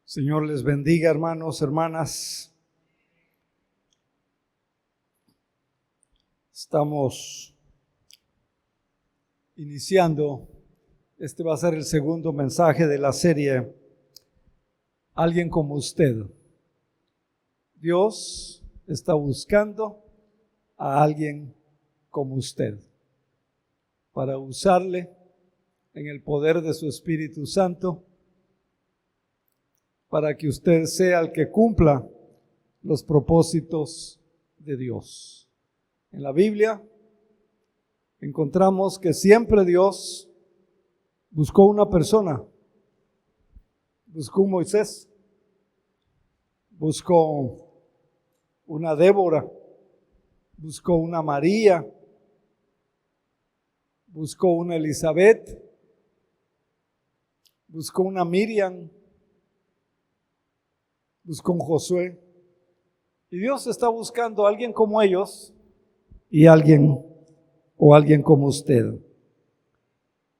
Señor les bendiga, hermanos, hermanas. Estamos iniciando, este va a ser el segundo mensaje de la serie, Alguien como usted. Dios está buscando a alguien como usted para usarle en el poder de su Espíritu Santo, para que usted sea el que cumpla los propósitos de Dios. En la Biblia encontramos que siempre Dios buscó una persona. Buscó un Moisés, buscó una Débora, buscó una María, buscó una Elizabeth, buscó una Miriam, buscó un Josué. Y Dios está buscando a alguien como ellos y alguien como usted.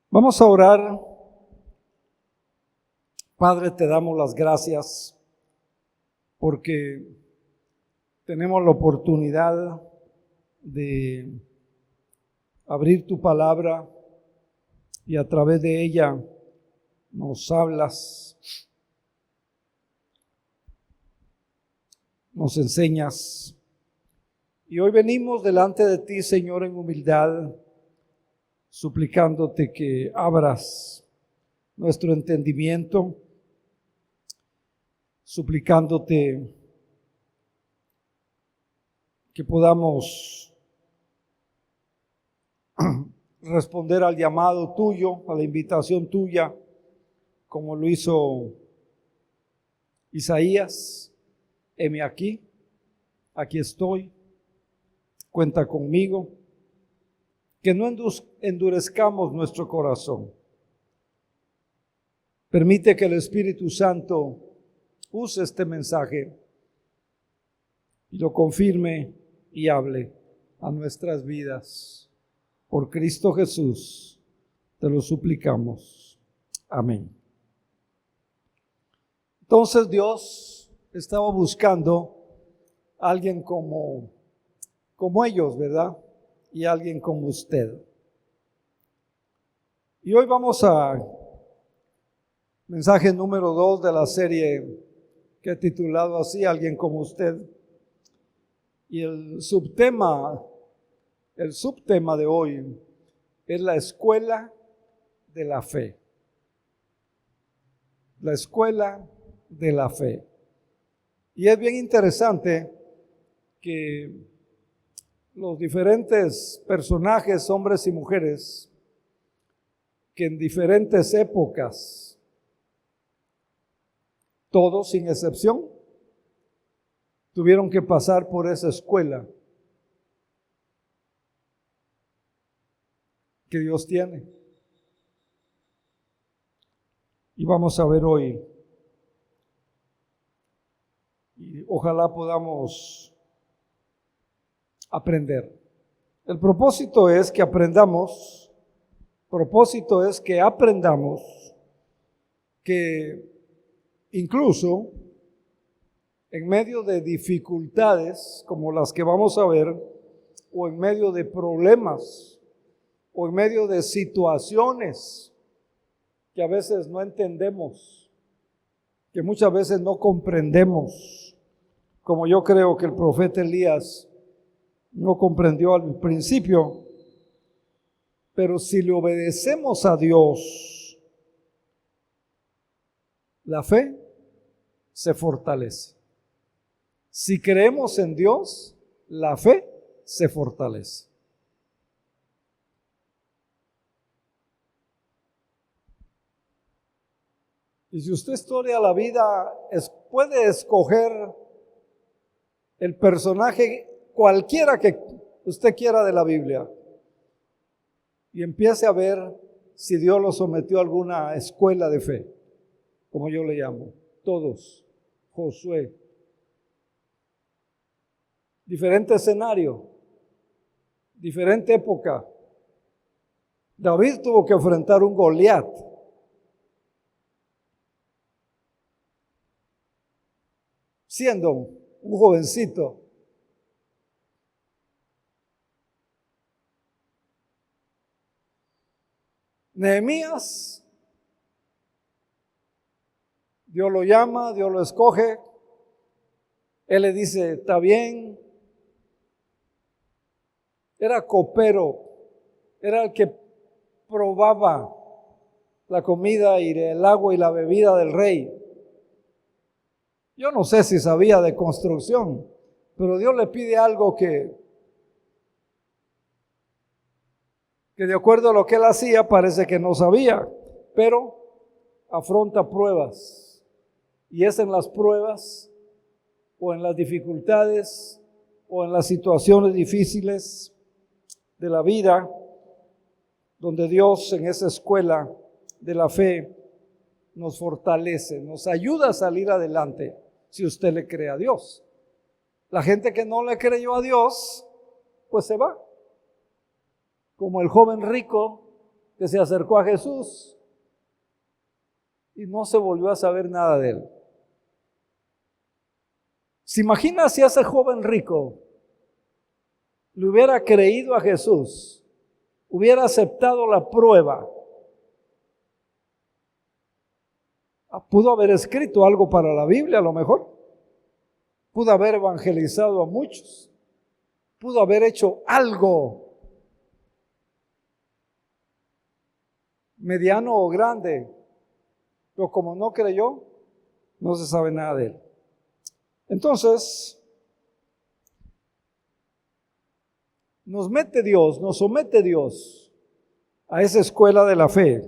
Vamos a orar. Padre, te damos las gracias porque tenemos la oportunidad de abrir tu palabra y a través de ella nos hablas, nos enseñas. Y hoy venimos delante de ti, Señor, en humildad, suplicándote que abras nuestro entendimiento, suplicándote que podamos responder al llamado tuyo, a la invitación tuya, como lo hizo Isaías. Heme aquí estoy, cuenta conmigo, que no endurezcamos nuestro corazón. Permite que el Espíritu Santo use este mensaje y lo confirme y hable a nuestras vidas. Por Cristo Jesús te lo suplicamos. Amén. Entonces Dios estaba buscando a alguien como ellos, ¿verdad? Y alguien como usted. Y hoy vamos a mensaje número 2 de la serie que he titulado así, Alguien como usted. Y el subtema de hoy es la escuela de la fe. La escuela de la fe. Y es bien interesante que los diferentes personajes, hombres y mujeres, que en diferentes épocas, todos sin excepción, tuvieron que pasar por esa escuela que Dios tiene. Y vamos a ver hoy, y ojalá podamos aprender. El propósito es que aprendamos que incluso en medio de dificultades como las que vamos a ver, o en medio de problemas, o en medio de situaciones que a veces no entendemos, que muchas veces no comprendemos, como yo creo que el profeta Elías no comprendió al principio, pero si le obedecemos a Dios, la fe se fortalece. Si creemos en Dios, la fe se fortalece. Y si usted estudia la vida, puede escoger el personaje cualquiera que usted quiera de la Biblia y empiece a ver si Dios lo sometió a alguna escuela de fe, como yo le llamo. Todos. Josué. Diferente escenario, diferente época. David tuvo que enfrentar un Goliat. siendo un jovencito. Nehemías, Dios lo llama, Dios lo escoge. Él le dice, está bien. Era copero, era el que probaba la comida y el agua y la bebida del rey. Yo no sé si sabía de construcción, pero Dios le pide algo que de acuerdo a lo que él hacía parece que no sabía, pero afronta pruebas. Y es en las pruebas o en las dificultades o en las situaciones difíciles de la vida donde Dios en esa escuela de la fe nos fortalece, nos ayuda a salir adelante si usted le cree a Dios. La gente que no le creyó a Dios, pues se va. Como el joven rico que se acercó a Jesús y no se volvió a saber nada de él. ¿Se imagina si ese joven rico le hubiera creído a Jesús, hubiera aceptado la prueba? Pudo haber escrito algo para la Biblia a lo mejor. Pudo haber evangelizado a muchos. Pudo haber hecho algo mediano o grande, pero como no creyó, no se sabe nada de él. Entonces, nos somete Dios a esa escuela de la fe,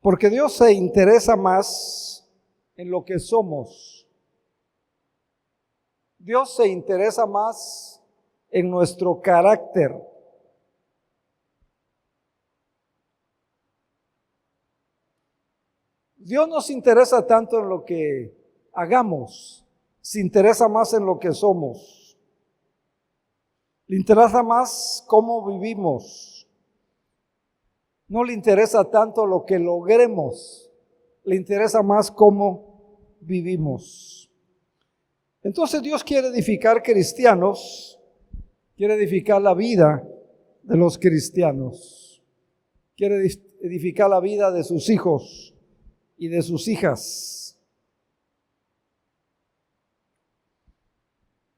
porque Dios se interesa más en lo que somos. Dios se interesa más en nuestro carácter. Dios no se interesa tanto en lo que hagamos, se interesa más en lo que somos. Le interesa más cómo vivimos. No le interesa tanto lo que logremos, le interesa más cómo vivimos. Entonces Dios quiere edificar cristianos, quiere edificar la vida de los cristianos, quiere edificar la vida de sus hijos y de sus hijas.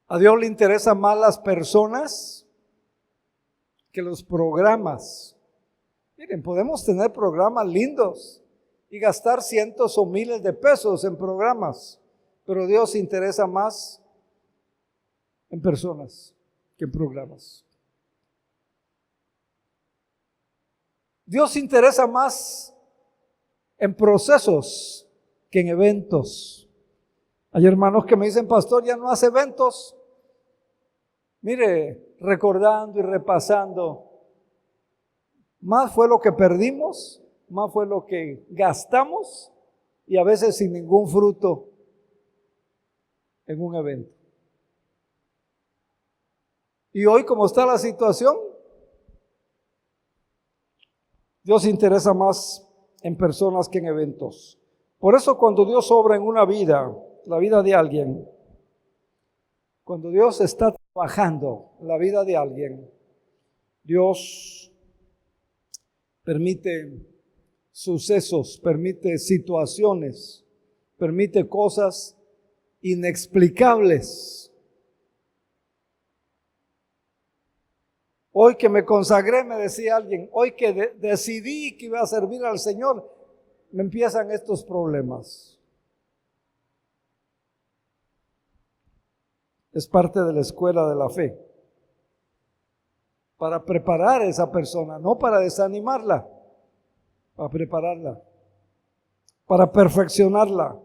A Dios le interesan más las personas que los programas. Miren, podemos tener programas lindos y gastar cientos o miles de pesos en programas, pero Dios se interesa más en personas que en programas. Dios se interesa más en procesos que en eventos. Hay hermanos que me dicen, pastor, ya no hace eventos. Mire, recordando y repasando, más fue lo que perdimos, más fue lo que gastamos y a veces sin ningún fruto en un evento. Y hoy, como está la situación, Dios se interesa más en personas que en eventos. Por eso cuando Dios obra en una vida, la vida de alguien, cuando Dios está trabajando la vida de alguien, Dios permite sucesos, permite situaciones, permite cosas inexplicables. Hoy que me consagré, me decía alguien, hoy que decidí que iba a servir al Señor, me empiezan estos problemas. Es parte de la escuela de la fe. Para preparar a esa persona, no para desanimarla, para prepararla, para perfeccionarla,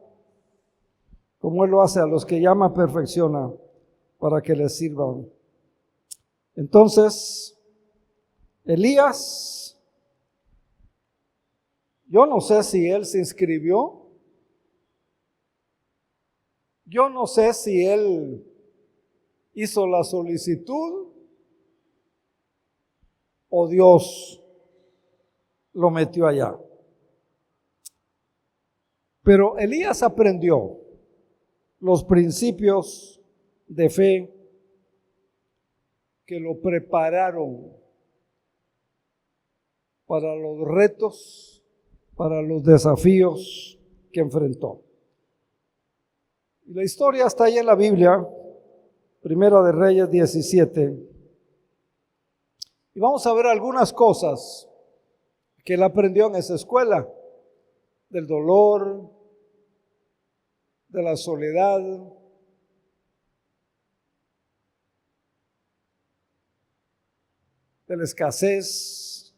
como Él lo hace a los que llama perfecciona, para que les sirvan. Entonces, Elías, yo no sé si él se inscribió, yo no sé si él hizo la solicitud o Dios lo metió allá. Pero Elías aprendió los principios de fe que lo prepararon para los retos, para los desafíos que enfrentó. Y la historia está ahí en la Biblia, Primera de Reyes 17. Y vamos a ver algunas cosas que él aprendió en esa escuela, del dolor, de la soledad, de la escasez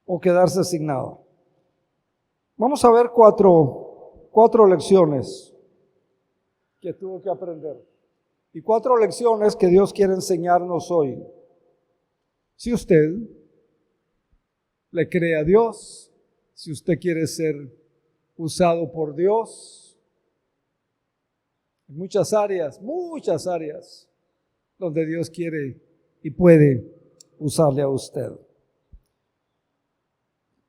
o quedarse sin nada. Vamos a ver cuatro lecciones que tuvo que aprender y 4 lecciones que Dios quiere enseñarnos hoy. Si usted le cree a Dios, si usted quiere ser usado por Dios, en muchas áreas donde Dios quiere y puede usarle a usted.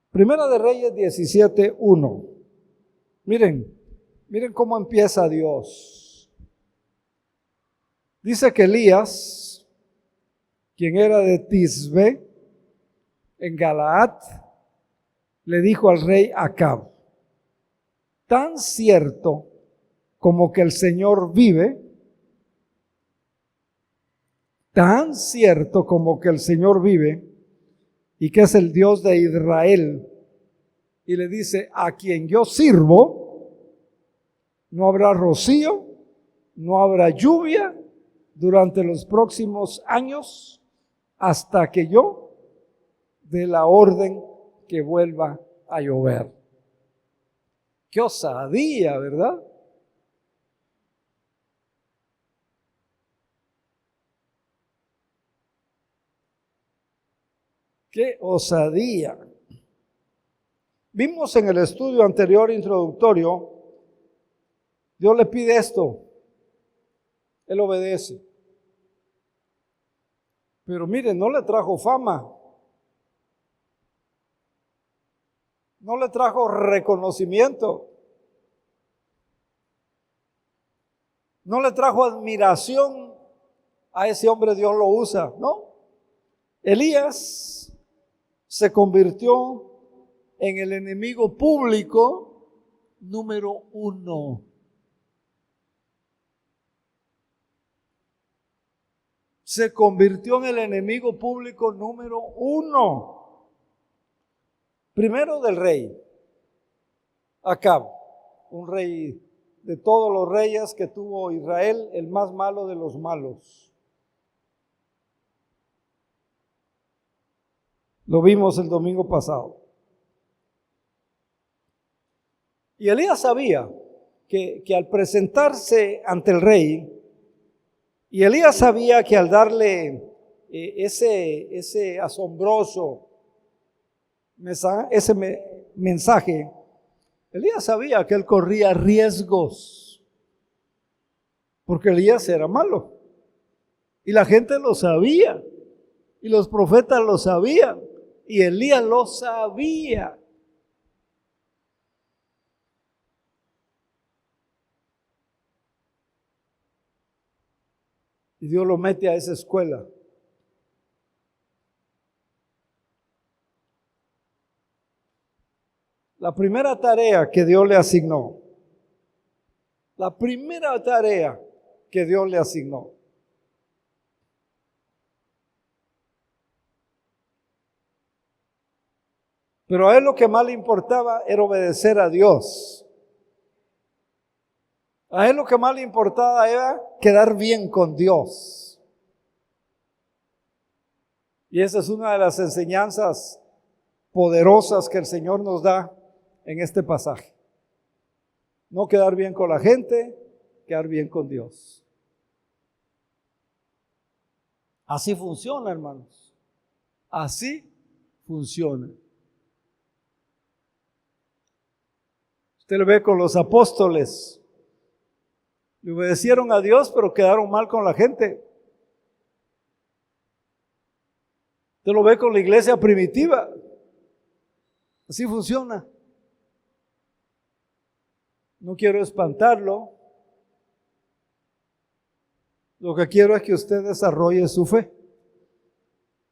Primera de Reyes 17:1. Miren cómo empieza Dios. Dice que Elías, quien era de Tisbe, en Galaad, le dijo al rey Acab: tan cierto como que el Señor vive, tan cierto como que el Señor vive y que es el Dios de Israel, y le dice: a quien yo sirvo, no habrá rocío, no habrá lluvia durante los próximos años hasta que yo dé la orden que vuelva a llover. Qué osadía, ¿verdad? Qué osadía. Vimos en el estudio anterior introductorio, Dios le pide esto, él obedece. Pero miren, no le trajo fama, no le trajo reconocimiento, no le trajo admiración. A ese hombre Dios lo usa, ¿no? Elías se convirtió en el enemigo público número 1. Se convirtió en el enemigo público número 1. Primero del rey Acab, un rey de todos los reyes que tuvo Israel, el más malo de los malos. Lo vimos el domingo pasado. Y Elías sabía que al presentarse ante el rey, y Elías sabía que al darle ese asombroso mensaje, Elías sabía que él corría riesgos, porque Elías era malo, y la gente lo sabía, y los profetas lo sabían, y Elías lo sabía. Y Dios lo mete a esa escuela. La primera tarea que Dios le asignó, pero a él lo que más le importaba era obedecer a Dios. A él lo que más le importaba era quedar bien con Dios. Y esa es una de las enseñanzas poderosas que el Señor nos da en este pasaje. No quedar bien con la gente, quedar bien con Dios. Así funciona, hermanos. Así funciona. Usted lo ve con los apóstoles. Le obedecieron a Dios, pero quedaron mal con la gente. Usted lo ve con la iglesia primitiva. Así funciona. No quiero espantarlo, Lo que quiero es que usted desarrolle su fe.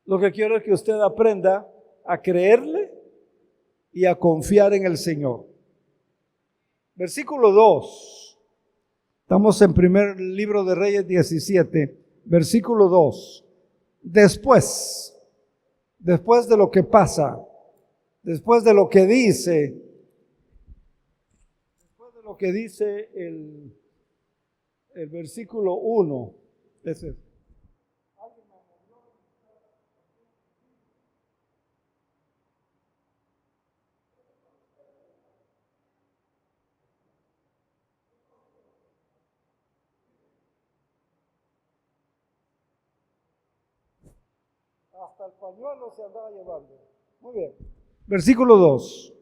Lo que quiero es que usted aprenda a creerle y a confiar en el Señor. Versículo 2. Estamos en primer libro de Reyes 17, versículo 2. Después de lo que pasa, después de lo que dice, el versículo 1, ese. Hasta el pañuelo se andaba llevando. Muy bien. Versículo 2.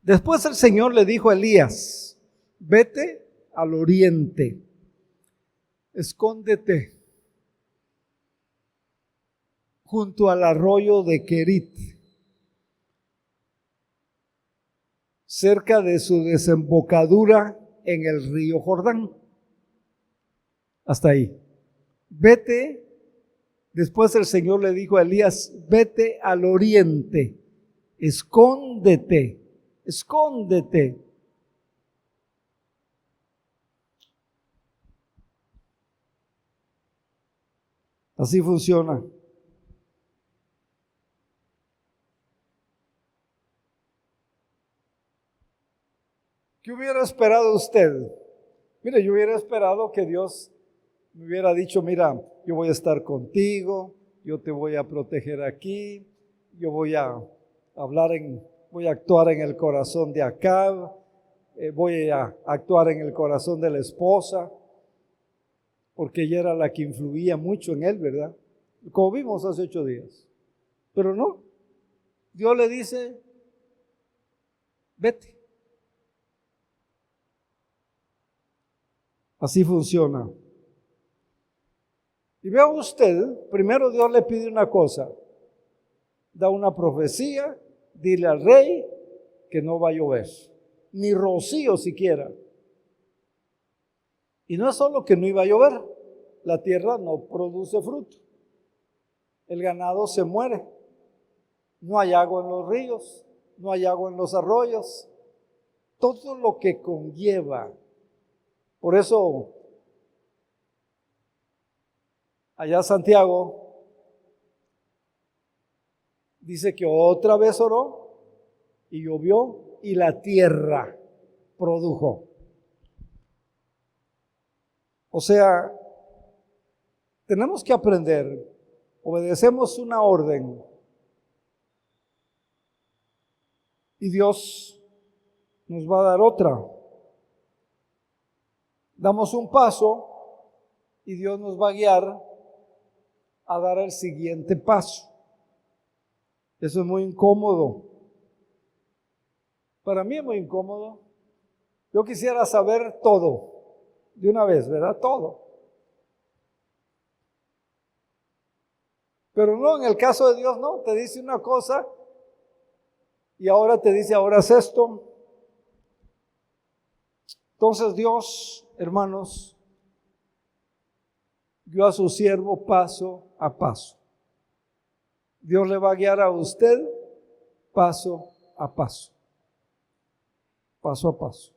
Después el Señor le dijo a Elías, vete al oriente, escóndete junto al arroyo de Querit, cerca de su desembocadura en el río Jordán. Hasta ahí. Vete. Después el Señor le dijo a Elías, vete al oriente, escóndete, escóndete. Así funciona. ¿Qué hubiera esperado usted? Mire, yo hubiera esperado que Dios me hubiera dicho, mira, yo voy a estar contigo, yo te voy a proteger aquí, yo voy a actuar en el corazón de Acab, voy a actuar en el corazón de la esposa, porque ella era la que influía mucho en él, ¿verdad? Como vimos hace 8 días. Pero no, Dios le dice, vete. Así funciona. Y vea usted, primero Dios le pide una cosa, da una profecía, dile al rey que no va a llover, ni rocío siquiera. Y no es solo que no iba a llover, la tierra no produce fruto, el ganado se muere, no hay agua en los ríos, no hay agua en los arroyos, todo lo que conlleva. Por eso, allá Santiago dice que otra vez oró y llovió y la tierra produjo. O sea, tenemos que aprender, obedecemos una orden y Dios nos va a dar otra. Damos un paso y Dios nos va a guiar a dar el siguiente paso. Eso es muy incómodo. Para mí es muy incómodo. Yo quisiera saber todo de una vez, ¿verdad? Todo. Pero no, en el caso de Dios no, te dice una cosa y ahora te dice, ahora es esto. Entonces Dios, hermanos, guió a su siervo paso a paso. Dios le va a guiar a usted paso a paso. Paso a paso.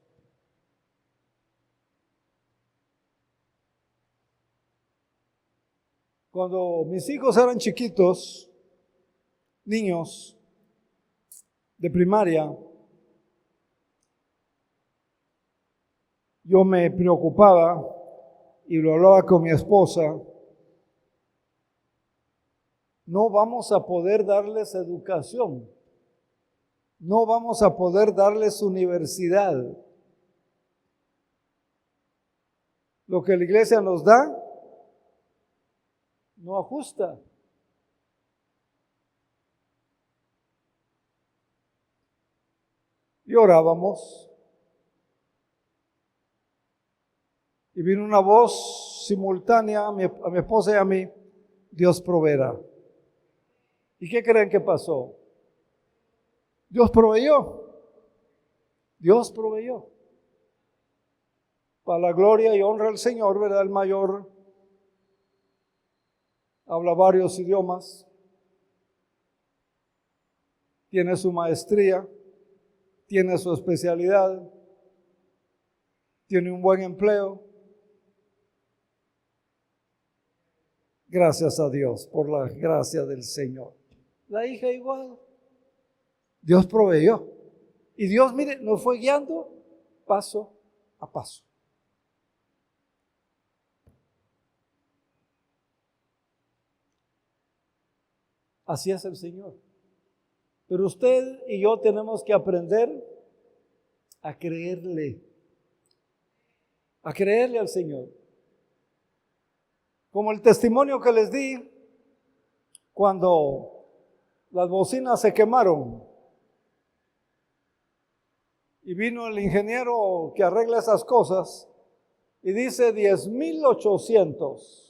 Cuando mis hijos eran chiquitos, niños de primaria, yo me preocupaba y lo hablaba con mi esposa. No vamos a poder darles educación. No vamos a poder darles universidad. Lo que la iglesia nos da no ajusta. Y orábamos. Y vino una voz simultánea a mi esposa y a mí: Dios proveerá. ¿Y qué creen que pasó? Dios proveyó. Dios proveyó. para la gloria y honra del Señor, ¿verdad? El mayor habla varios idiomas, tiene su maestría, tiene su especialidad, tiene un buen empleo. Gracias a Dios por la gracia del Señor. La hija igual. Dios proveyó. Y Dios, mire, nos fue guiando paso a paso. Así es el Señor. Pero usted y yo tenemos que aprender a creerle al Señor. Como el testimonio que les di cuando las bocinas se quemaron y vino el ingeniero que arregla esas cosas y dice 10,800.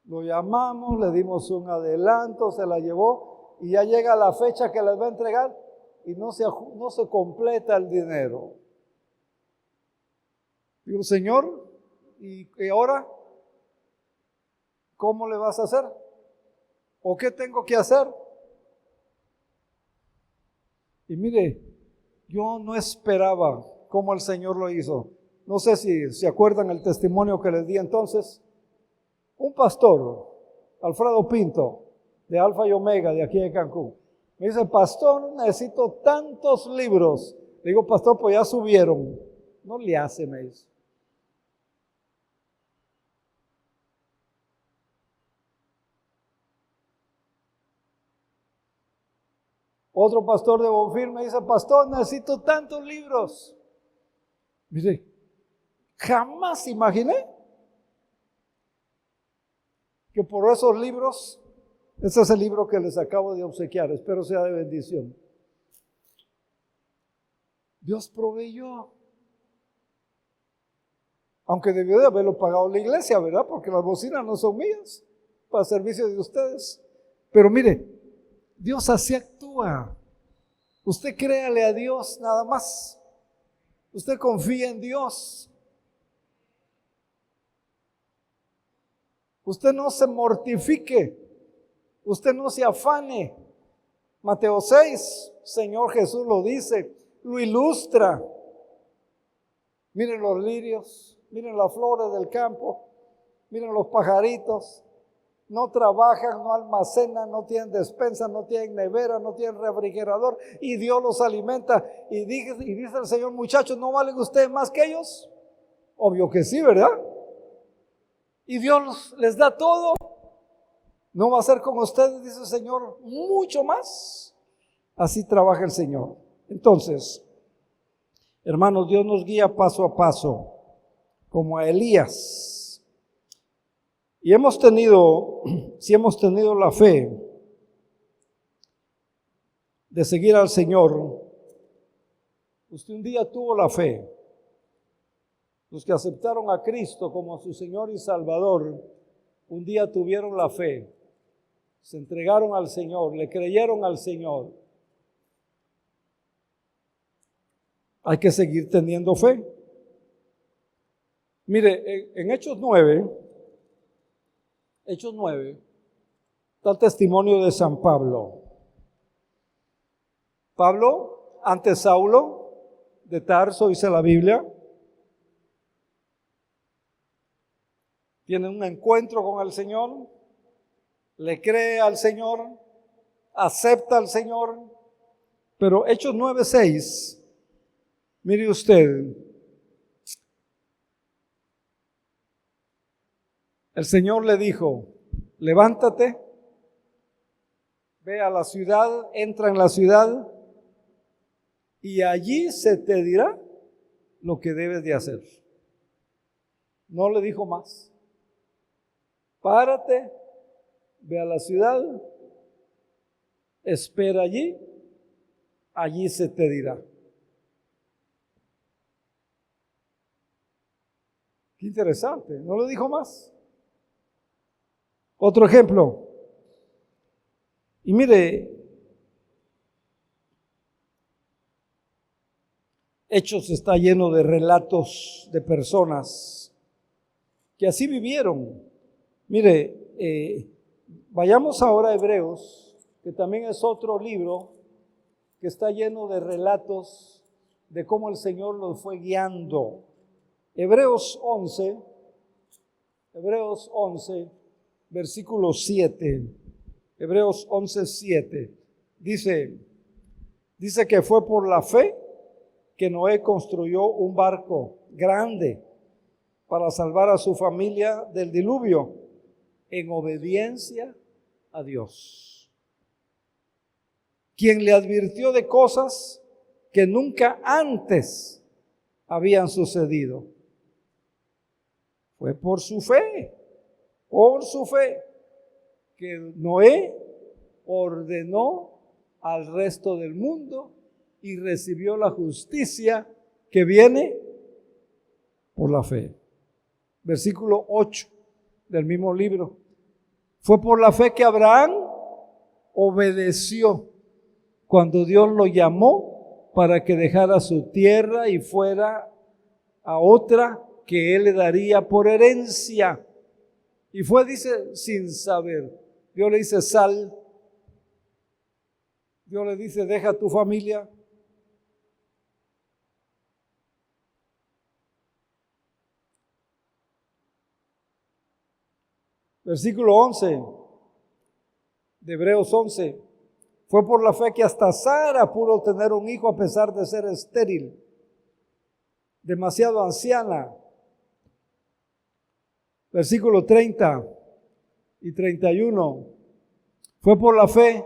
Lo llamamos, le dimos un adelanto, se la llevó y ya llega la fecha que les va a entregar y no se completa el dinero. Digo, Señor, ¿y ahora cómo le vas a hacer? ¿O qué tengo que hacer? Y mire, yo no esperaba cómo el Señor lo hizo. No sé si se acuerdan el testimonio que les di entonces. Un pastor, Alfredo Pinto, de Alfa y Omega, de aquí de Cancún, me dice, pastor, necesito tantos libros. Le digo, pastor, pues ya subieron. No le hace, me dice. Otro pastor de Bonfil me dice, pastor, necesito tantos libros. Mire, jamás imaginé que por esos libros, ese es el libro que les acabo de obsequiar, espero sea de bendición. Dios proveyó. Aunque debió de haberlo pagado la iglesia, ¿verdad? Porque las bocinas no son mías, para servicio de ustedes. Pero mire, Dios así actúa. Usted créale a Dios nada más. Usted confía en Dios. Usted no se mortifique. Usted no se afane. Mateo 6, Señor Jesús lo dice, lo ilustra. Miren los lirios, miren las flores del campo, miren los pajaritos. No trabajan, no almacenan, no tienen despensa, no tienen nevera, no tienen refrigerador y Dios los alimenta. Y dice el Señor, muchachos, ¿no valen ustedes más que ellos? Obvio que sí, ¿verdad? Y Dios les da todo. ¿No va a ser con ustedes, dice el Señor, mucho más? Así trabaja el Señor. Entonces, hermanos, Dios nos guía paso a paso, como a Elías. Y si hemos tenido la fe de seguir al Señor, usted un día tuvo la fe. Los que aceptaron a Cristo como su Señor y Salvador, un día tuvieron la fe, se entregaron al Señor, le creyeron al Señor. Hay que seguir teniendo fe. Mire, en Hechos 9, está el testimonio de San Pablo. Pablo, ante Saulo de Tarso, dice la Biblia, tiene un encuentro con el Señor, le cree al Señor, acepta al Señor, pero Hechos 9:6, mire usted, el Señor le dijo, levántate, ve a la ciudad, entra en la ciudad y allí se te dirá lo que debes de hacer. No le dijo más. Párate, ve a la ciudad, espera allí se te dirá. Qué interesante, no le dijo más. Otro ejemplo. Y mire, Hechos está lleno de relatos de personas que así vivieron. Mire, vayamos ahora a Hebreos, que también es otro libro que está lleno de relatos de cómo el Señor los fue guiando. Hebreos 11, versículo 7. Hebreos 11, 7. Dice que fue por la fe que Noé construyó un barco grande para salvar a su familia del diluvio, en obediencia a Dios, quien le advirtió de cosas que nunca antes habían sucedido. Fue por su fe, que Noé ordenó al resto del mundo y recibió la justicia que viene por la fe. Versículo 8 del mismo libro. Fue por la fe que Abraham obedeció cuando Dios lo llamó para que dejara su tierra y fuera a otra que él le daría por herencia. Y fue, dice, sin saber. Dios le dice, sal. Dios le dice, deja tu familia. Versículo 11 de Hebreos 11. Fue por la fe que hasta Sara pudo tener un hijo a pesar de ser estéril, demasiado anciana. Versículo 30 y 31. Fue por la fe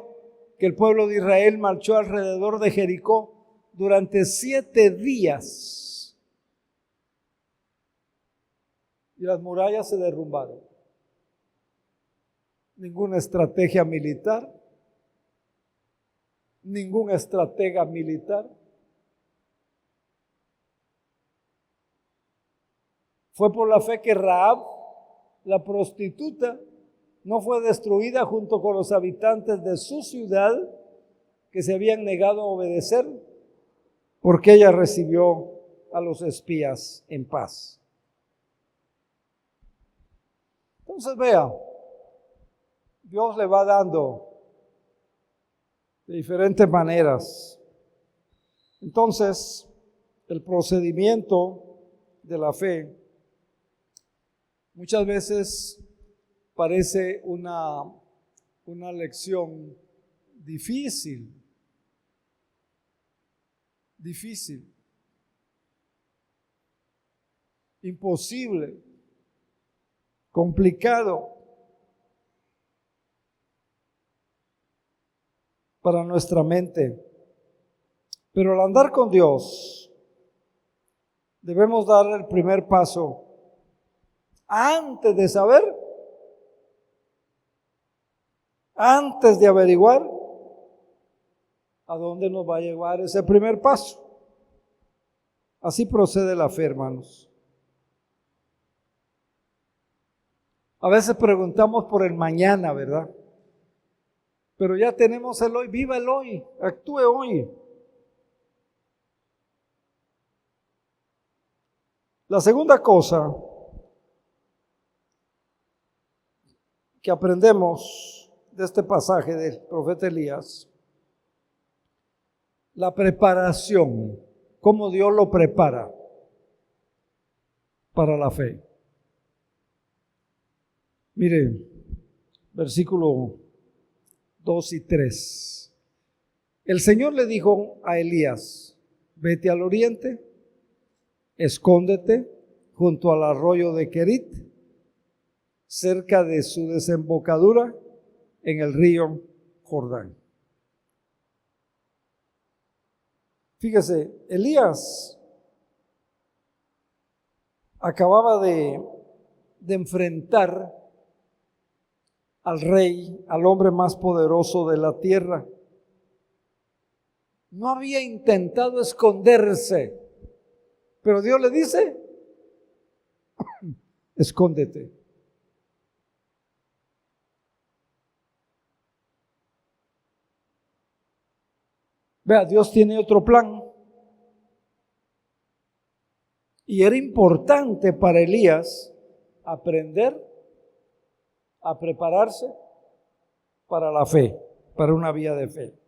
que el pueblo de Israel marchó alrededor de Jericó durante 7 días y las murallas se derrumbaron. Ninguna estrategia militar, ningún estratega militar. Fue por la fe que Rahab, la prostituta, no fue destruida junto con los habitantes de su ciudad que se habían negado a obedecer, porque ella recibió a los espías en paz. Entonces vea, Dios le va dando de diferentes maneras. Entonces, el procedimiento de la fe muchas veces parece una lección difícil, imposible, complicado para nuestra mente. Pero al andar con Dios, debemos dar el primer paso antes de saber, antes de averiguar a dónde nos va a llevar ese primer paso. Así procede la fe, hermanos. A veces preguntamos por el mañana, ¿verdad? Pero ya tenemos el hoy, viva el hoy, actúe hoy. La segunda cosa que aprendemos de este pasaje del profeta Elías, la preparación, cómo Dios lo prepara para la fe. Mire, versículo 2 y 3. El Señor le dijo a Elías, vete al oriente, escóndete junto al arroyo de Querit, cerca de su desembocadura en el río Jordán. Fíjese, Elías acababa de enfrentar al rey, al hombre más poderoso de la tierra. No había intentado esconderse, pero Dios le dice, escóndete. Vea, Dios tiene otro plan. Y era importante para Elías aprender a prepararse para la fe, para una vida de fe.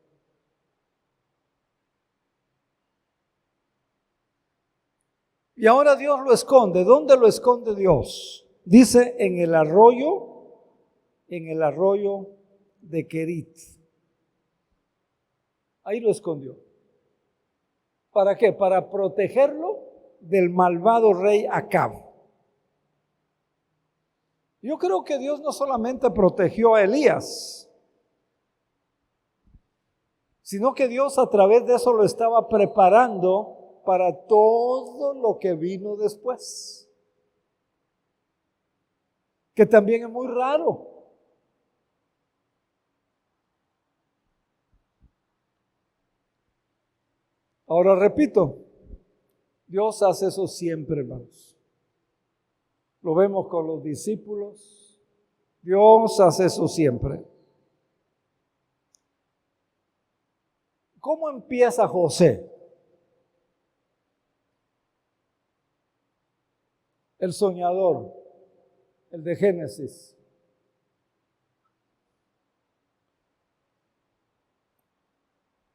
Y ahora Dios lo esconde. ¿Dónde lo esconde Dios? Dice en el arroyo de Querit. Ahí lo escondió. ¿Para qué? Para protegerlo del malvado rey Acab. Yo creo que Dios no solamente protegió a Elías, sino que Dios a través de eso lo estaba preparando para todo lo que vino después, que también es muy raro. Ahora repito, Dios hace eso siempre, hermanos. Lo vemos con los discípulos. Dios hace eso siempre. ¿Cómo empieza José? El soñador, el de Génesis.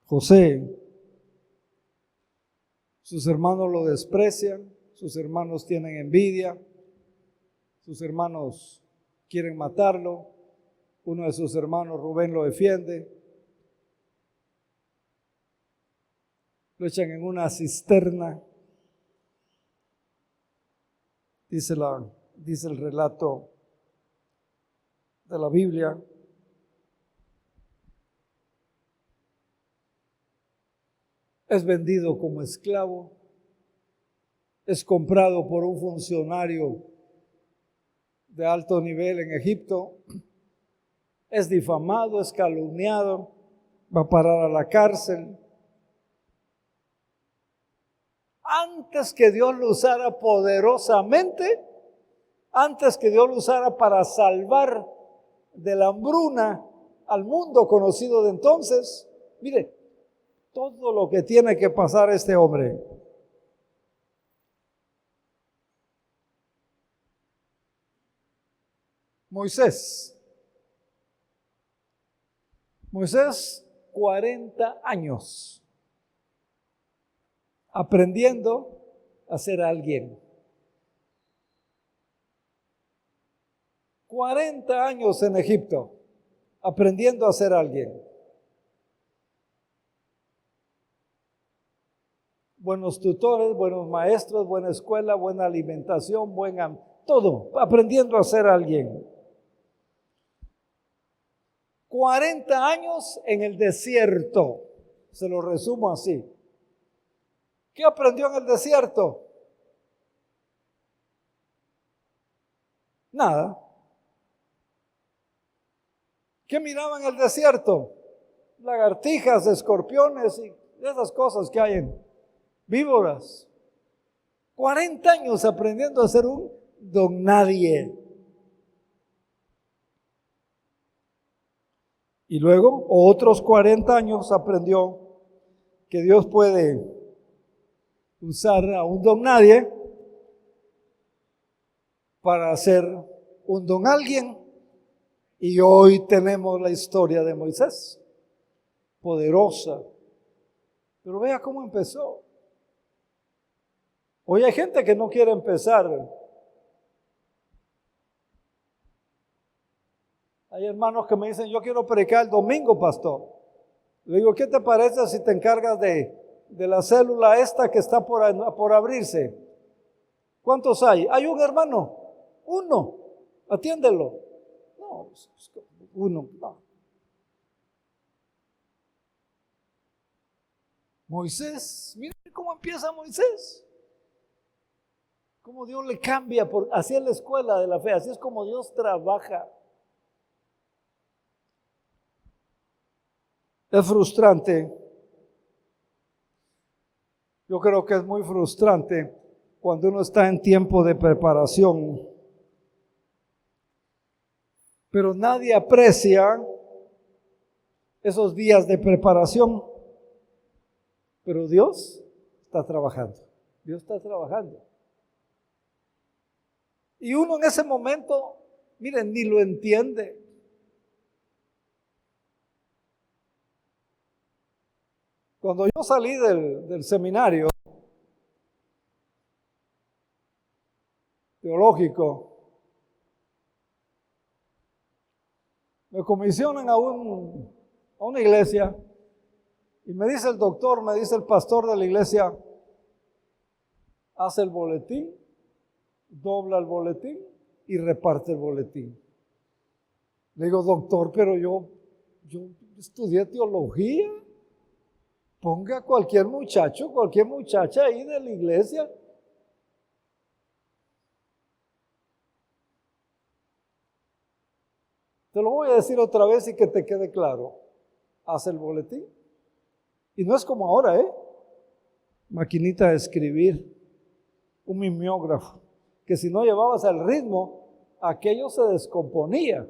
José, sus hermanos lo desprecian, sus hermanos tienen envidia, sus hermanos quieren matarlo, uno de sus hermanos, Rubén, lo defiende, lo echan en una cisterna, dice el relato de la Biblia. Es vendido como esclavo, es comprado por un funcionario de alto nivel en Egipto, es difamado, es calumniado, va a parar a la cárcel. Antes que Dios lo usara poderosamente, antes que Dios lo usara para salvar de la hambruna al mundo conocido de entonces, mire, todo lo que tiene que pasar este hombre. Moisés, 40 años aprendiendo a ser alguien. 40 años en Egipto aprendiendo a ser alguien. Buenos tutores, buenos maestros, buena escuela, buena alimentación, todo, aprendiendo a ser alguien. 40 años en el desierto, se lo resumo así. ¿Qué aprendió en el desierto? Nada. ¿Qué miraba en el desierto? Lagartijas, escorpiones y esas cosas que hay en víboras. 40 años aprendiendo a ser un don nadie. Y luego otros 40 años aprendió que Dios puede usar a un don nadie para hacer un don alguien. Y hoy tenemos la historia de Moisés, poderosa. Pero vea cómo empezó. Hoy hay gente que no quiere empezar. Hay hermanos que me dicen, yo quiero predicar el domingo, pastor. Le digo, ¿qué te parece si te encargas de la célula esta que está por abrirse? ¿Cuántos hay? ¿Hay un hermano? Uno. Atiéndelo. No, uno. No. Moisés, miren cómo empieza Moisés. Cómo Dios le cambia, así es la escuela de la fe, así es como Dios trabaja. Es frustrante. Yo creo que es muy frustrante cuando uno está en tiempo de preparación, pero nadie aprecia esos días de preparación. Pero Dios está trabajando. Dios está trabajando. Y uno en ese momento, miren, ni lo entiende. Cuando yo salí del seminario teológico, me comisionan a una iglesia y me dice el doctor, me dice el pastor de la iglesia, hace el boletín, dobla el boletín y reparte el boletín. Le digo, doctor, pero yo estudié teología. Ponga cualquier muchacho, cualquier muchacha ahí de la iglesia. Te lo voy a decir otra vez y que te quede claro. Haz el boletín. Y no es como ahora, maquinita de escribir, un mimeógrafo, que si no llevabas el ritmo, aquello se descomponía.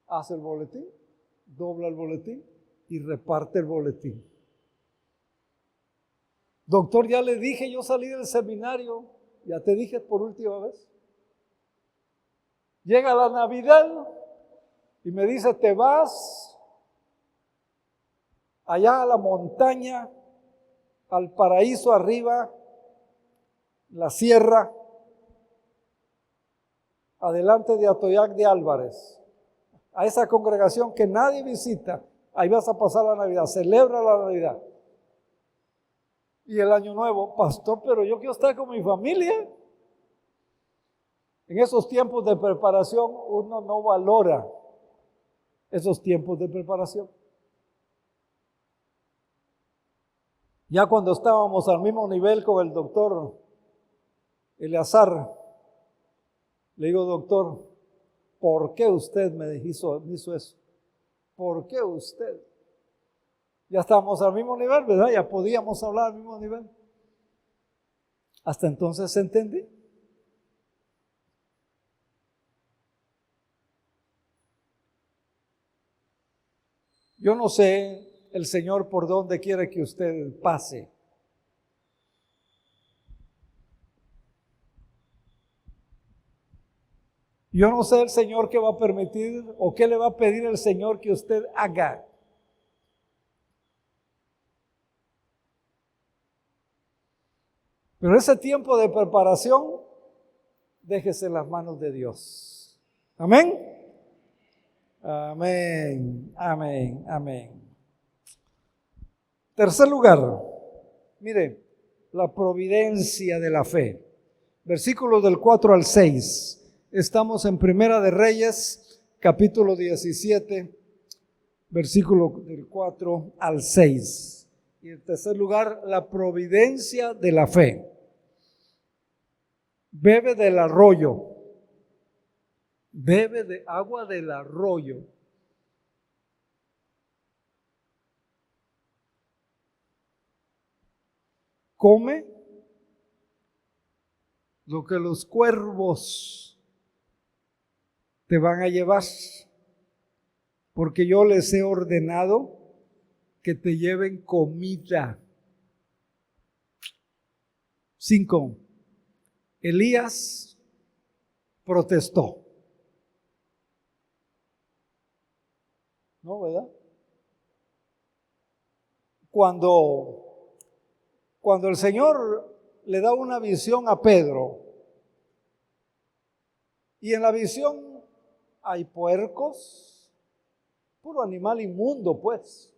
Haz el boletín, dobla el boletín y reparte el boletín. Doctor, ya le dije, yo salí del seminario, ya te dije por última vez. Llega la Navidad y me dice, te vas allá a la montaña, al paraíso arriba, la sierra, adelante de Atoyac de Álvarez, a esa congregación que nadie visita. Ahí vas a pasar la Navidad, celebra la Navidad. Y el Año Nuevo, pastor, pero yo quiero estar con mi familia. En esos tiempos de preparación uno no valora esos tiempos de preparación. Ya cuando estábamos al mismo nivel con el doctor Eleazar, le digo, doctor, ¿por qué usted me hizo eso? ¿Por qué usted? Ya estábamos al mismo nivel, ¿verdad? Ya podíamos hablar al mismo nivel. Hasta entonces entendí. Yo no sé el Señor por dónde quiere que usted pase. Yo no sé el Señor qué va a permitir o qué le va a pedir el Señor que usted haga. Pero ese tiempo de preparación, déjese en las manos de Dios. Amén. Amén, amén, amén. Tercer lugar, mire, la providencia de la fe. Versículos del 4 al 6. Estamos en Primera de Reyes, capítulo 17, versículo del 4 al 6. Y en tercer lugar, la providencia de la fe. Bebe del arroyo. Bebe de agua del arroyo. Come lo que los cuervos te van a llevar, porque yo les he ordenado que te lleven comida. 5. Elías protestó. ¿No, verdad? Cuando el Señor le da una visión a Pedro, y en la visión hay puercos, puro animal inmundo pues,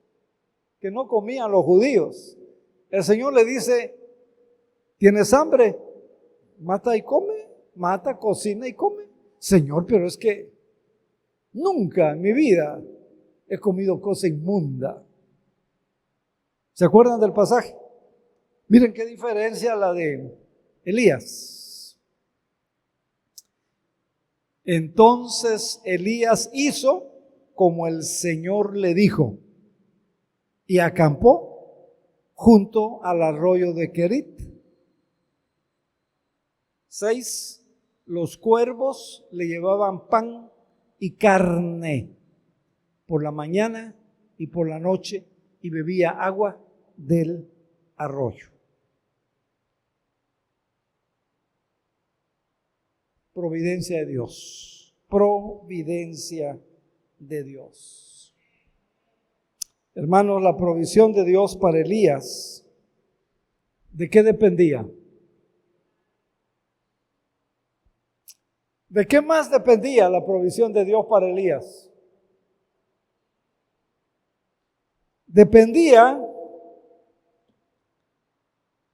que no comían los judíos. El Señor le dice, ¿tienes hambre? Mata y come, mata, cocina y come. Señor, pero es que nunca en mi vida he comido cosa inmunda. ¿Se acuerdan del pasaje? Miren qué diferencia la de Elías. Entonces Elías hizo como el Señor le dijo y acampó junto al arroyo de Querit. 6. Los cuervos le llevaban pan y carne por la mañana y por la noche, y bebía agua del arroyo. Providencia de Dios. Providencia de Dios. Hermanos, la provisión de Dios para Elías, ¿de qué dependía? ¿De qué más dependía la provisión de Dios para Elías? Dependía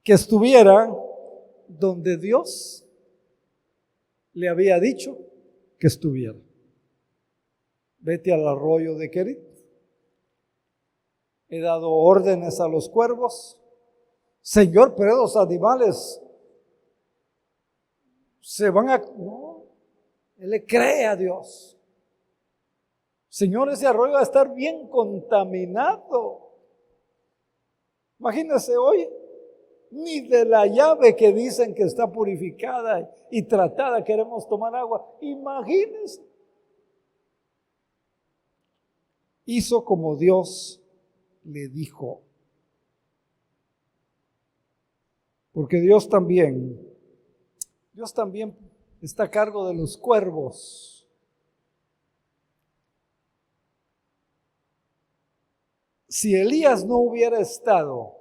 que estuviera donde Dios le había dicho que estuviera. Vete al arroyo de Querit. He dado órdenes a los cuervos. Señor, pero los animales se van a... No, él le cree a Dios. Señor, ese arroyo va a estar bien contaminado. Imagínense hoy, ni de la llave que dicen que está purificada y tratada queremos tomar agua. Imagínense. Hizo como Dios le dijo. Porque Dios también está a cargo de los cuervos. Si Elías no hubiera estado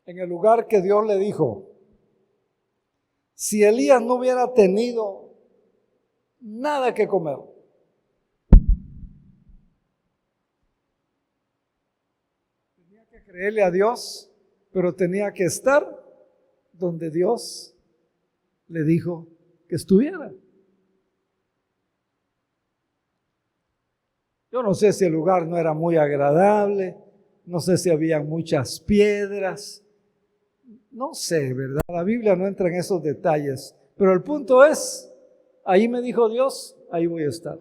en el lugar que Dios le dijo, si Elías no hubiera tenido nada que comer, tenía que creerle a Dios, pero tenía que estar donde Dios le dijo que estuviera. Yo no sé si el lugar no era muy agradable, no sé si había muchas piedras, no sé, ¿verdad? La Biblia no entra en esos detalles, pero el punto es, ahí me dijo Dios, ahí voy a estar.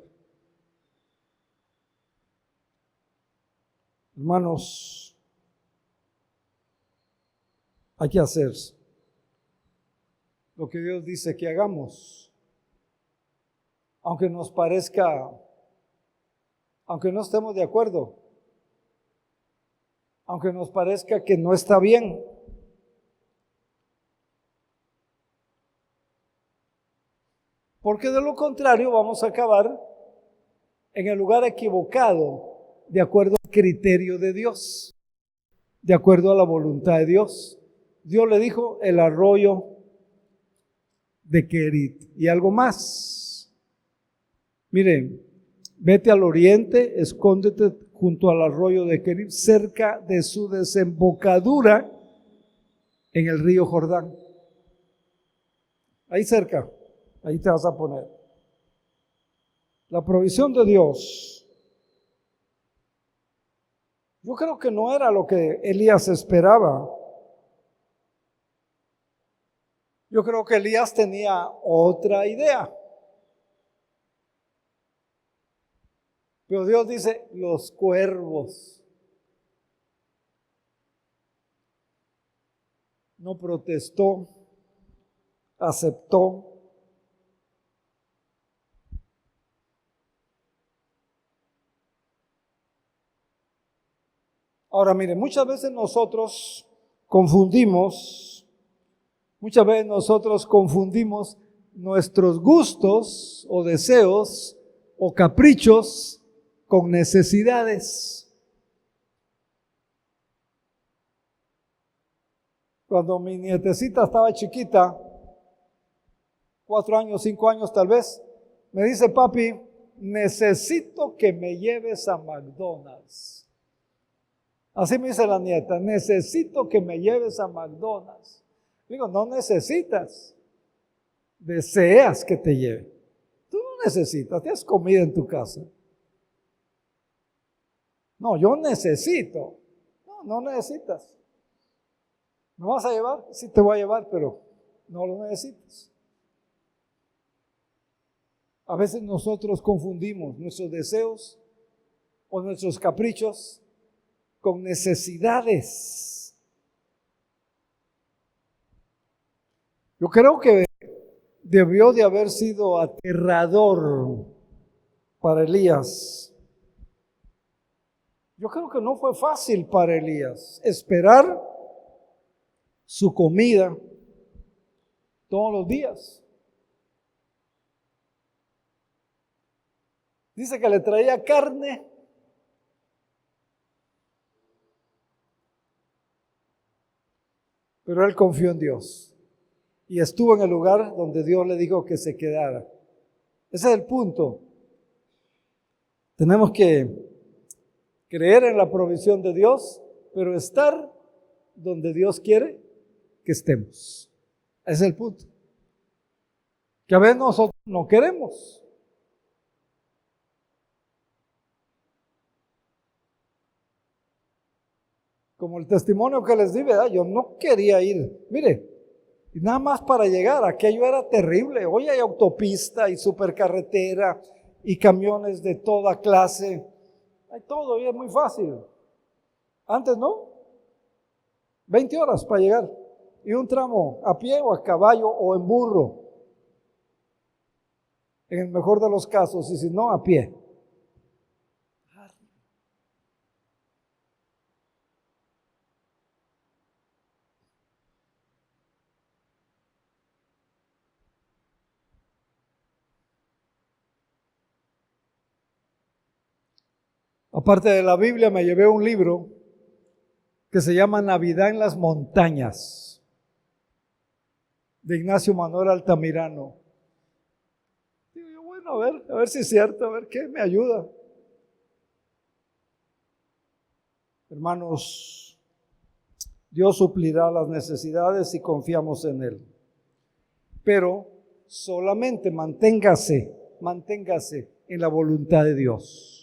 Hermanos, hay que hacer lo que Dios dice que hagamos, aunque nos parezca, aunque no estemos de acuerdo, aunque nos parezca que no está bien. Porque de lo contrario vamos a acabar en el lugar equivocado, de acuerdo al criterio de Dios, de acuerdo a la voluntad de Dios. Dios le dijo el arroyo de Querit y algo más. Miren, vete al oriente, escóndete junto al arroyo de Querit, cerca de su desembocadura en el río Jordán. Ahí cerca, ahí te vas a poner. La provisión de Dios, yo creo que no era lo que Elías esperaba. Yo creo que Elías tenía otra idea. Pero Dios dice, los cuervos. No protestó, aceptó. Ahora mire, muchas veces nosotros confundimos nuestros gustos o deseos o caprichos con necesidades. Cuando mi nietecita estaba chiquita, 4 años, 5 años tal vez, me dice, papi, necesito que me lleves a McDonald's. Así me dice la nieta, necesito que me lleves a McDonald's. Digo, no necesitas, deseas que te lleve. Tú no necesitas, tienes comida en tu casa. No, yo necesito. No necesitas. ¿Me vas a llevar? Sí te voy a llevar, pero no lo necesitas. A veces nosotros confundimos nuestros deseos o nuestros caprichos con necesidades. Yo creo que debió de haber sido aterrador para Elías. Yo creo que no fue fácil para Elías esperar su comida todos los días. Dice que le traía carne. Pero él confió en Dios y estuvo en el lugar donde Dios le dijo que se quedara. Ese es el punto. Tenemos que creer en la provisión de Dios, pero estar donde Dios quiere que estemos. Ese es el punto. Que a veces nosotros no queremos. Como el testimonio que les di, ¿verdad? Yo no quería ir. Mire, y nada más para llegar, aquello era terrible. Hoy hay autopista y supercarretera y camiones de toda clase. Hay todo y es muy fácil. Antes no. 20 horas para llegar. Y un tramo a pie o a caballo o en burro. En el mejor de los casos, y si no, a pie. Aparte de la Biblia, me llevé un libro que se llama Navidad en las Montañas, de Ignacio Manuel Altamirano. Digo yo, bueno, a ver si es cierto, a ver qué me ayuda. Hermanos, Dios suplirá las necesidades si confiamos en Él. Pero solamente manténgase en la voluntad de Dios.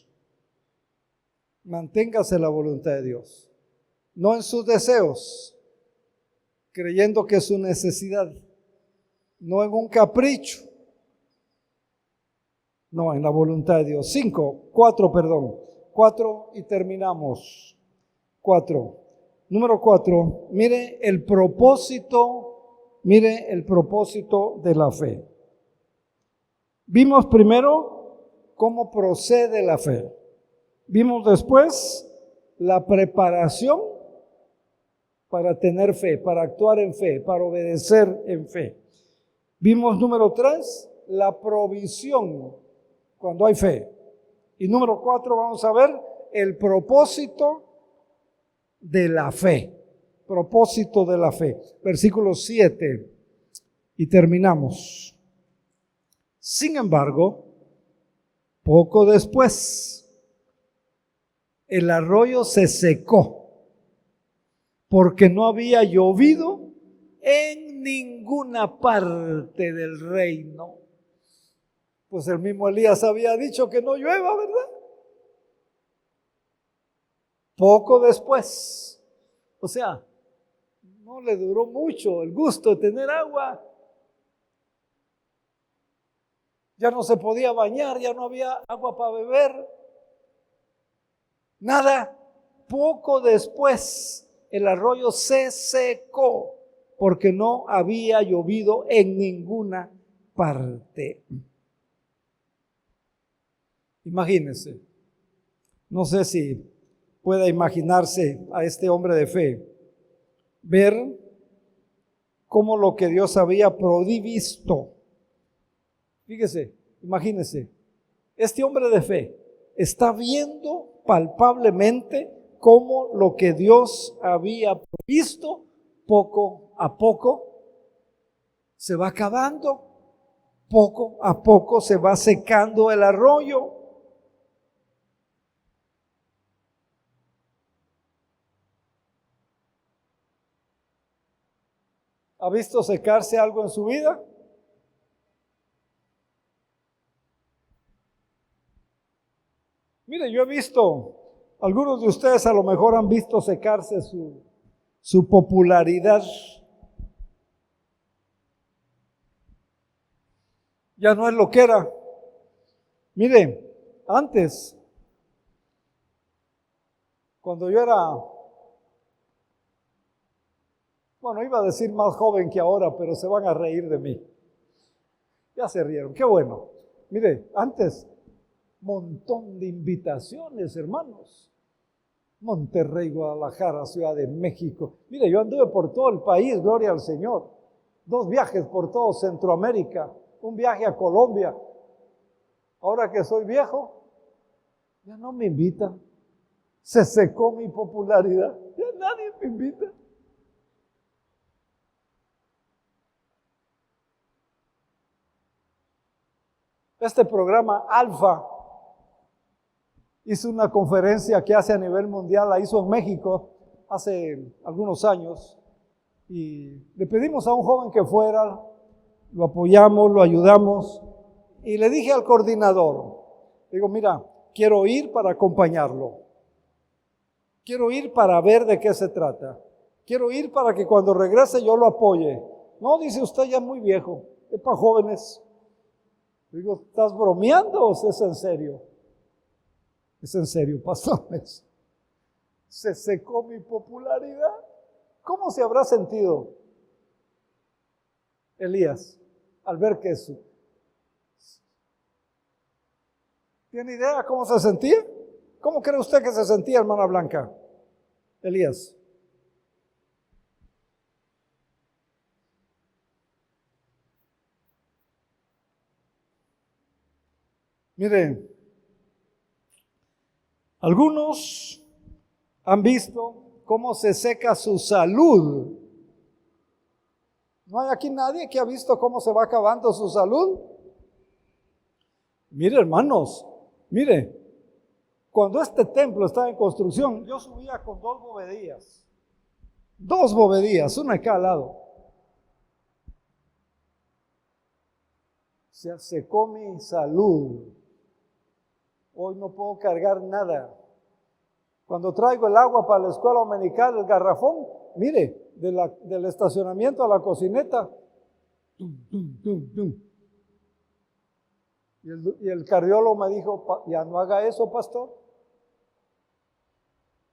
Manténgase en la voluntad de Dios. No en sus deseos, creyendo que es su necesidad. No en un capricho. No, en la voluntad de Dios. 4 y terminamos. 4. Número 4, mire el propósito de la fe. Vimos primero cómo procede la fe. Vimos después la preparación para tener fe, para actuar en fe, para obedecer en fe. Vimos número 3, la provisión cuando hay fe. Y número 4 vamos a ver el propósito de la fe. Propósito de la fe. Versículo 7 y terminamos. Sin embargo, poco después, el arroyo se secó porque no había llovido en ninguna parte del reino. Pues el mismo Elías había dicho que no llueva, ¿verdad? Poco después, o sea, no le duró mucho el gusto de tener agua. Ya no se podía bañar, ya no había agua para beber. Nada. Poco después el arroyo se secó porque no había llovido en ninguna parte. Imagínense, no sé si pueda imaginarse a este hombre de fe, ver cómo lo que Dios había provisto. Fíjese, imagínense, este hombre de fe está viendo palpablemente cómo lo que Dios había provisto poco a poco se va acabando, poco a poco se va secando el arroyo. ¿Ha visto secarse algo en su vida? Mire, yo he visto, algunos de ustedes a lo mejor han visto secarse su popularidad. Ya no es lo que era. Mire, antes, cuando yo era, bueno, iba a decir más joven que ahora, pero se van a reír de mí. Ya se rieron, qué bueno. Mire, antes, montón de invitaciones, hermanos. Monterrey, Guadalajara, Ciudad de México. Mire, yo anduve por todo el país, gloria al Señor. 2 viajes por todo Centroamérica, un viaje a Colombia. Ahora que soy viejo, Ya no me invitan. Se secó mi popularidad. Ya nadie me invita. Este programa Alfa hizo una conferencia que hace a nivel mundial, la hizo en México hace algunos años, y le pedimos a un joven que fuera, lo apoyamos, lo ayudamos, y le dije al coordinador, digo, mira, quiero ir para acompañarlo, quiero ir para ver de qué se trata, quiero ir para que cuando regrese yo lo apoye. No, dice, usted ya es muy viejo, es para jóvenes. Digo, ¿estás bromeando o es en serio? Es en serio, pastores. Se secó mi popularidad. ¿Cómo se habrá sentido Elías al ver que eso? ¿Tiene idea cómo se sentía? ¿Cómo cree usted que se sentía, hermana Blanca? Elías. Miren, algunos han visto cómo se seca su salud. ¿No hay aquí nadie que ha visto cómo se va acabando su salud? Mire, hermanos, mire, cuando este templo estaba en construcción, yo subía con dos bovedías, una a cada lado. Se secó mi salud. Hoy no puedo cargar nada. Cuando traigo el agua para la escuela dominical, el garrafón, mire, del estacionamiento a la cocineta, Y el cardiólogo me dijo, ya no haga eso, pastor.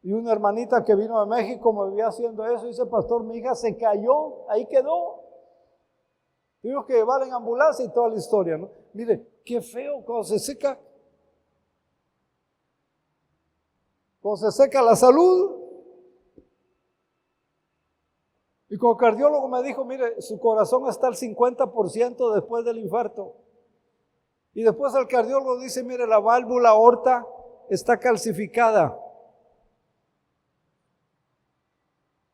Y una hermanita que vino de México me vio haciendo eso, y dice, pastor, mi hija se cayó, ahí quedó. Tuvimos que llevarla en ambulancia y toda la historia, ¿no? Mire, qué feo cuando se seca la salud. Y como cardiólogo me dijo, mire, su corazón está al 50% después del infarto. Y después el cardiólogo dice, mire, la válvula aorta está calcificada.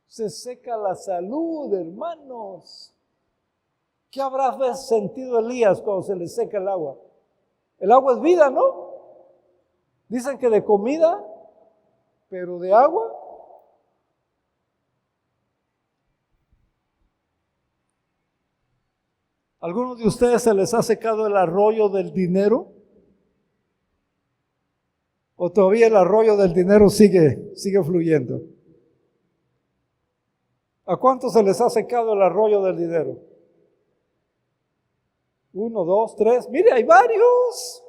Se seca la salud, hermanos. ¿Qué habrá sentido Elías cuando se le seca el agua? El agua es vida, ¿no? Dicen que de comida, pero de agua. ¿Algunos de ustedes se les ha secado el arroyo del dinero? ¿O todavía el arroyo del dinero sigue fluyendo? ¿A cuántos se les ha secado el arroyo del dinero? 1, 2, 3. Mire, hay varios.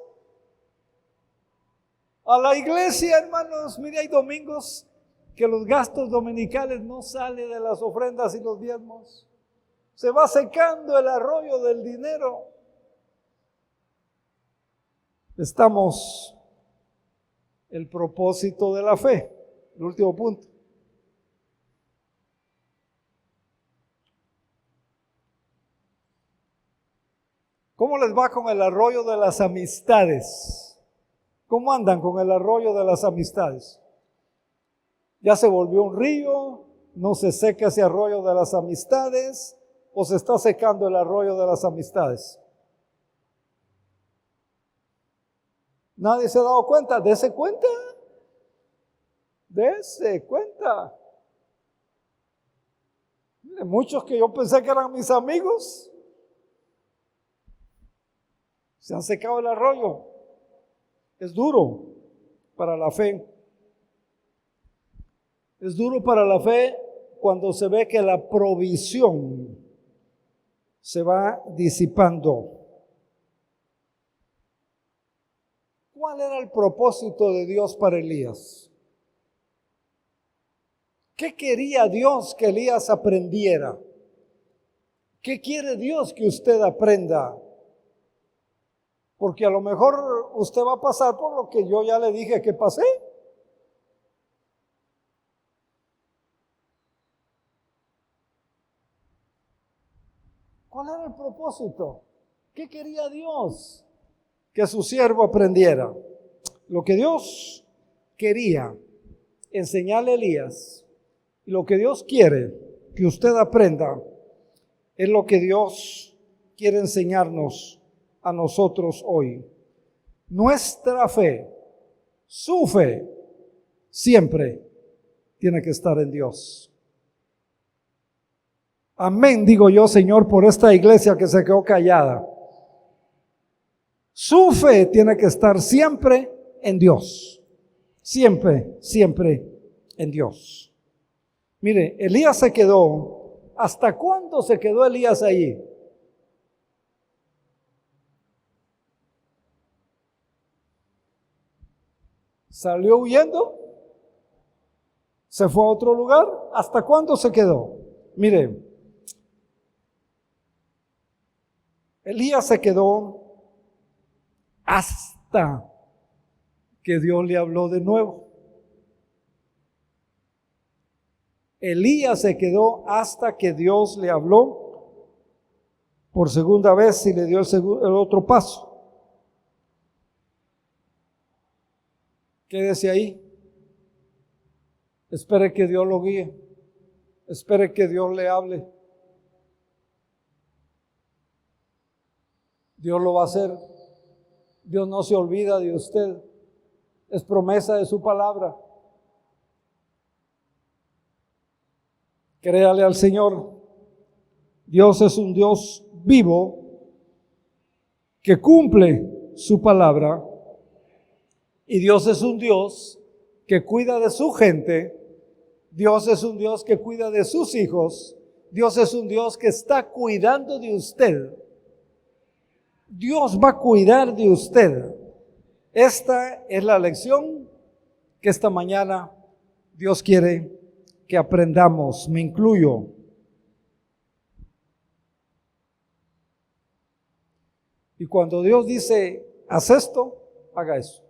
A la iglesia, hermanos, mire, hay domingos que los gastos dominicales no salen de las ofrendas y los diezmos. Se va secando el arroyo del dinero. El propósito de la fe, el último punto. ¿Cómo les va con el arroyo de las amistades? ¿Cómo andan con el arroyo de las amistades? ¿Ya se volvió un río? ¿No se seca ese arroyo de las amistades? ¿O se está secando el arroyo de las amistades? ¿Nadie se ha dado cuenta? Dese cuenta. Dese cuenta. Mire, muchos que yo pensé que eran mis amigos, se han secado el arroyo. Es duro para la fe. Es duro para la fe cuando se ve que la provisión se va disipando. ¿Cuál era el propósito de Dios para Elías? ¿Qué quería Dios que Elías aprendiera? ¿Qué quiere Dios que usted aprenda? Porque a lo mejor usted va a pasar por lo que yo ya le dije que pasé. ¿Cuál era el propósito? ¿Qué quería Dios que su siervo aprendiera? lo que Dios quería enseñarle a Elías y lo que Dios quiere que usted aprenda es lo que Dios quiere enseñarnos a nosotros hoy. Nuestra fe, su fe, siempre tiene que estar en Dios. Amén, digo yo, Señor, por esta iglesia que se quedó callada. Su fe tiene que estar siempre en Dios. Siempre, siempre en Dios. Mire, Elías se quedó. ¿Hasta cuándo se quedó Elías allí? ¿Salió huyendo? ¿Se fue a otro lugar? ¿Hasta cuándo se quedó? Mire, Elías se quedó hasta que Dios le habló de nuevo. Elías se quedó hasta que Dios le habló por segunda vez y le dio el otro paso. Quédese ahí. Espere que Dios lo guíe. Espere que Dios le hable. Dios lo va a hacer. Dios no se olvida de usted. Es promesa de su palabra. Créale al Señor. Dios es un Dios vivo que cumple su palabra. Y Dios es un Dios que cuida de su gente. Dios es un Dios que cuida de sus hijos. Dios es un Dios que está cuidando de usted. Dios va a cuidar de usted. Esta es la lección que esta mañana Dios quiere que aprendamos. Me incluyo. Y cuando Dios dice, haz esto, haga eso.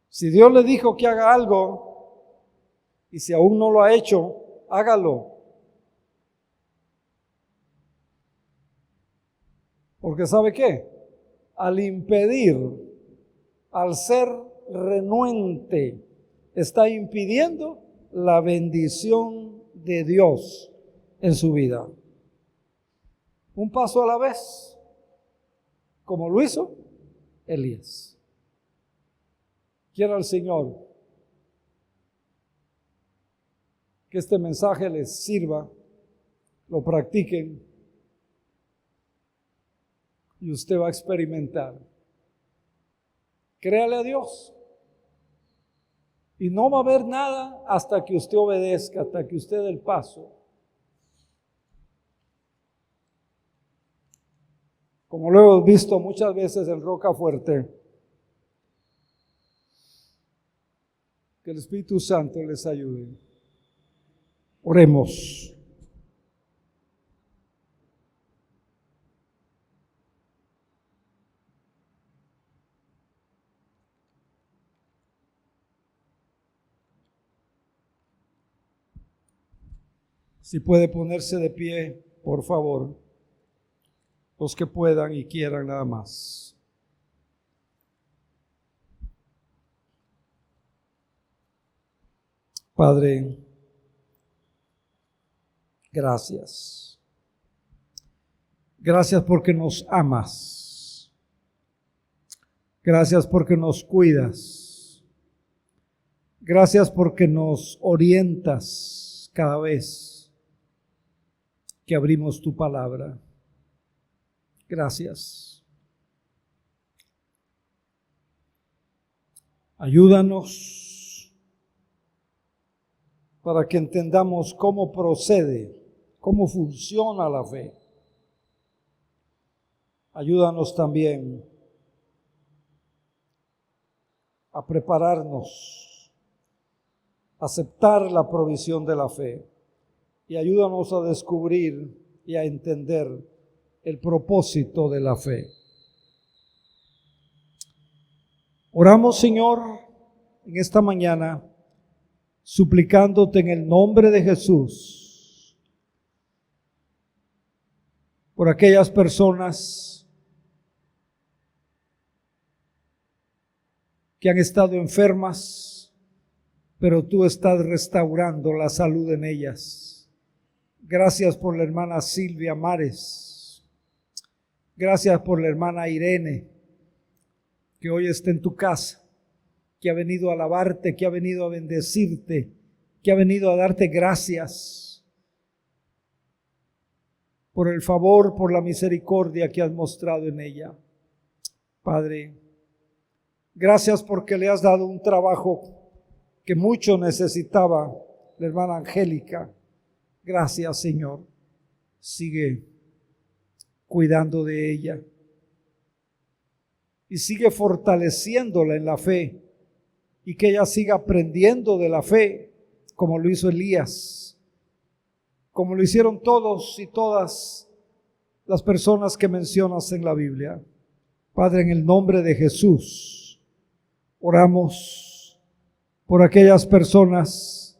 Si Dios le dijo que haga algo y si aún no lo ha hecho, hágalo. Porque ¿sabe qué? Al impedir, al ser renuente, está impidiendo la bendición de Dios en su vida. Un paso a la vez, como lo hizo Elías. Quiera el Señor que este mensaje les sirva, lo practiquen y usted va a experimentar. Créale a Dios y no va a haber nada hasta que usted obedezca, hasta que usted dé el paso. Como lo hemos visto muchas veces en Rocafuerte, que el Espíritu Santo les ayude. Oremos. Si puede ponerse de pie, por favor, los que puedan y quieran nada más. Padre, gracias. Gracias porque nos amas. Gracias porque nos cuidas. Gracias porque nos orientas cada vez que abrimos tu palabra. Gracias. Ayúdanos para que entendamos cómo procede, cómo funciona la fe. Ayúdanos también a prepararnos, a aceptar la provisión de la fe y ayúdanos a descubrir y a entender el propósito de la fe. Oramos, Señor, en esta mañana, suplicándote en el nombre de Jesús, por aquellas personas que han estado enfermas, pero tú estás restaurando la salud en ellas. Gracias por la hermana Silvia Mares. Gracias por la hermana Irene, que hoy está en tu casa, que ha venido a alabarte, que ha venido a bendecirte, que ha venido a darte gracias por el favor, por la misericordia que has mostrado en ella. Padre, gracias porque le has dado un trabajo que mucho necesitaba la hermana Angélica. Gracias, Señor. Sigue cuidando de ella y sigue fortaleciéndola en la fe, y que ella siga aprendiendo de la fe, como lo hizo Elías, como lo hicieron todos y todas las personas que mencionas en la Biblia. Padre, en el nombre de Jesús, oramos por aquellas personas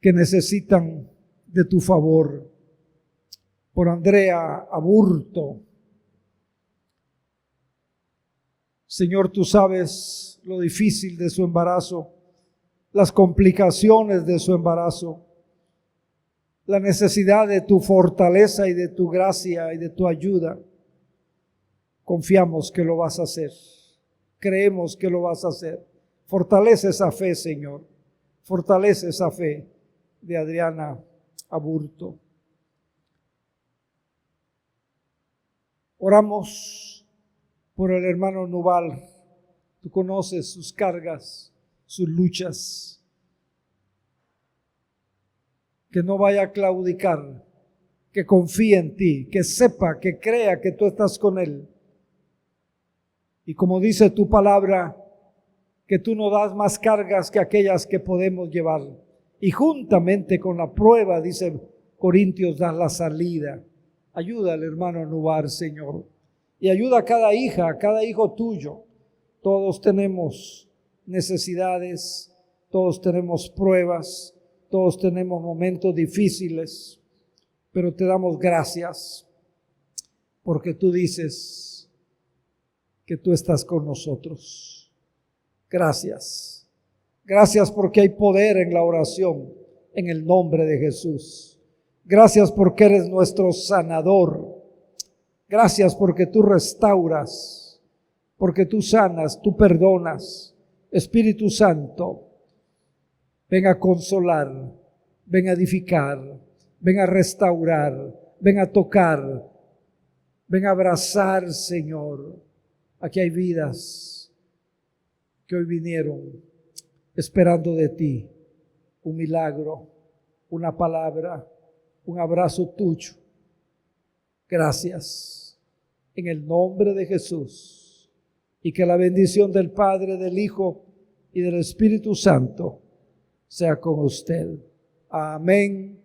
que necesitan de tu favor. Por Andrea Aburto. Señor, tú sabes lo difícil de su embarazo, las complicaciones de su embarazo, la necesidad de tu fortaleza y de tu gracia y de tu ayuda. Confiamos que lo vas a hacer. Creemos que lo vas a hacer. Fortalece esa fe, Señor. Fortalece esa fe de Adriana Aburto. Oramos por el hermano Nubal. Tú conoces sus cargas, sus luchas. Que no vaya a claudicar, que confíe en ti, que sepa, que crea que tú estás con él. Y como dice tu palabra, que tú no das más cargas que aquellas que podemos llevar. Y juntamente con la prueba, dice Corintios, das la salida. Ayuda al hermano Nubal, Señor. Y ayuda a cada hija, a cada hijo tuyo. Todos tenemos necesidades, todos tenemos pruebas, todos tenemos momentos difíciles, pero te damos gracias porque tú dices que tú estás con nosotros. Gracias. Gracias porque hay poder en la oración en el nombre de Jesús. Gracias porque eres nuestro sanador. Gracias porque tú restauras, porque tú sanas, tú perdonas. Espíritu Santo, ven a consolar, ven a edificar, ven a restaurar, ven a tocar, ven a abrazar, Señor. Aquí hay vidas que hoy vinieron esperando de ti un milagro, una palabra, un abrazo tuyo. Gracias en el nombre de Jesús, y que la bendición del Padre, del Hijo y del Espíritu Santo sea con usted. Amén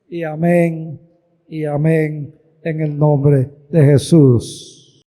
y amén y amén en el nombre de Jesús.